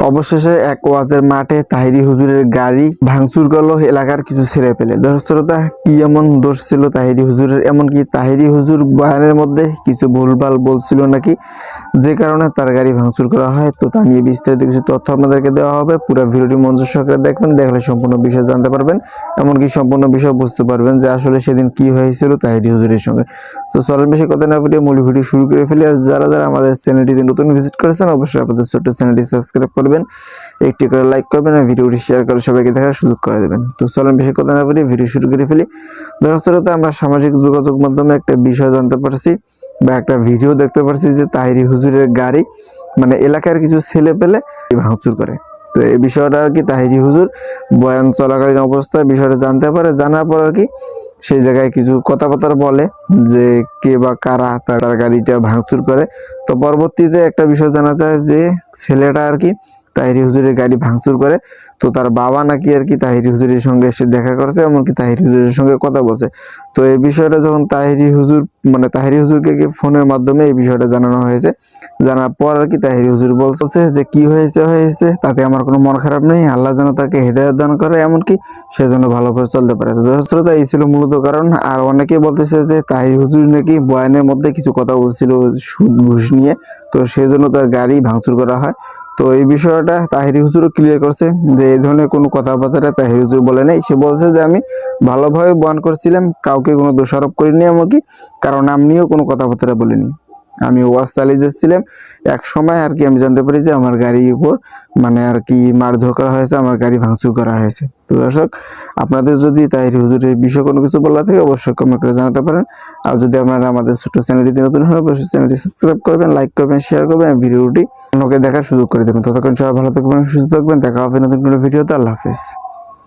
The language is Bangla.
অবশেষে এক ওয়াজের মাঠে তাহিরি হুজুরের গাড়ি ভাঙচুর করলো এলাকার কিছু ছেলে পেলে। দর্শকতা কি এমন দোষ ছিল তাহিরি হুজুরের, এমনকি তাহিরি হুজুর বয়ানের মধ্যে কিছু ভুলভাল বলছিল নাকি, যে কারণে তার গাড়ি ভাঙচুর করা হয়। তো তা নিয়ে বিস্তারিত কিছু তথ্য আপনাদেরকে দেওয়া হবে। পুরো ভিডিওটি মনোযোগ সহকারে দেখবেন, দেখলে সম্পূর্ণ বিষয় জানতে পারবেন, এমনকি সম্পূর্ণ বিষয় বুঝতে পারবেন যে আসলে সেদিন কি হয়েছিল তাহিরি হুজুরের সঙ্গে। তো চলেন বেশি কথা না বলে মূল ভিডিও শুরু করে ফেলি। আর যারা যারা আমাদের চ্যানেলটিতে নতুন ভিজিট করেছেন অবশ্যই আপনাদের ছোট্ট চ্যানেলটি সাবস্ক্রাইব করবেন, একটি করে লাইক করবেন আর ভিডিওটি শেয়ার করে সবাইকে দেখার সুযোগ করে দেবেন। তো চলেন বেশি কথা না বলে ভিডিও শুরু করে ফেলি। দর্শকরা আমরা সামাজিক যোগাযোগ মাধ্যমে একটা বিষয় জানতে পারছি বা একটা ভিডিও দেখতে পারছি যে তাহিরি হুজুরের গাড়ি এলাকার কিছু ছেলে পেলে ভাঙচুর করে। তো এই বিষয়টা আর কি তাহিরি হুজুর বয়ান চলাকালীন অবস্থায় বিষয়টা জানতে পারে, জানার পর আর কি সেই জায়গায় কিছু কথাবার্তা বলে যে কে বা কারা তার গাড়িটা ভাঙচুর করে। তো পরবর্তীতে একটা বিষয় জানা যায় যে ছেলেটা আর কি তাহিরি হুজুরের গাড়ি ভাঙচুর করে। তো তার বাবা নাকি আর কি তাহিরি হুজুরের সঙ্গে এসে দেখা করছে, এমনকি তাহিরি হুজুরের সঙ্গে কথা বলছে। তো এই বিষয়টা যখন তাহিরি হুজুরকে ফোনের মাধ্যমে এই বিষয়টা জানানো হয়েছে, জানার পর আর কি তাহিরি হুজুর বলছে যে কি হয়েছে তাতে আমার কোনো মন খারাপ নেই, আল্লাহ যেন তাকে হেদায়েত দান করে, এমনকি সে যেন ভালোভাবে চলতে পারে। তো দর্শকরা এই ছিল মূলত কারণ। আর অনেকেই বলতেছে যে তাহিরি হুজুর নাকি বয়ানের মধ্যে কিছু কথা বলছিল সুদ ঘুষ নিয়ে, তো সেজন্য তার গাড়ি ভাঙচুর করা হয়। তো এই বিষয়টা তাহিরি হুজুরও ক্লিয়ার করছে যে এই ধরনের কোনো কথাবার্তা তাহিরি হুজুর বলে নাই। সে বলছে যে আমি ভালোভাবে বয়ান করছিলাম, কাউকে কোনো দোষারোপ করিনি, এমনকি কারো নাম নিয়েও কোনো কথাবার্তা বলিনি। আমি ওয়াজ চালিয়ে যাচ্ছিলাম, এক সময় আর কি আমি জানতে পারি যে আমার গাড়ির উপর আর কি মারধর করা হয়েছে, আমার গাড়ি ভাঙচুর করা হয়েছে। তো দর্শক, আপনাদের যদি তাহিরি হুজুরের বিষয়ে কোনো কিছু বলা থাকে অবশ্যই কমেন্ট করে জানাতে পারেন। আর যদি আপনারা আমাদের ছোট্ট চ্যানেলটি নতুন হয় অবশ্যই চ্যানেলটি সাবস্ক্রাইব করবেন, লাইক করবেন, শেয়ার করবেন, ভিডিওটি অন্যকে দেখার সুযোগ করে দেবেন। ততক্ষণ সবাই ভালো থাকবেন, সুস্থ থাকবেন, দেখা হবে নতুন কোনো ভিডিওতে। আল্লাহ হাফেজ।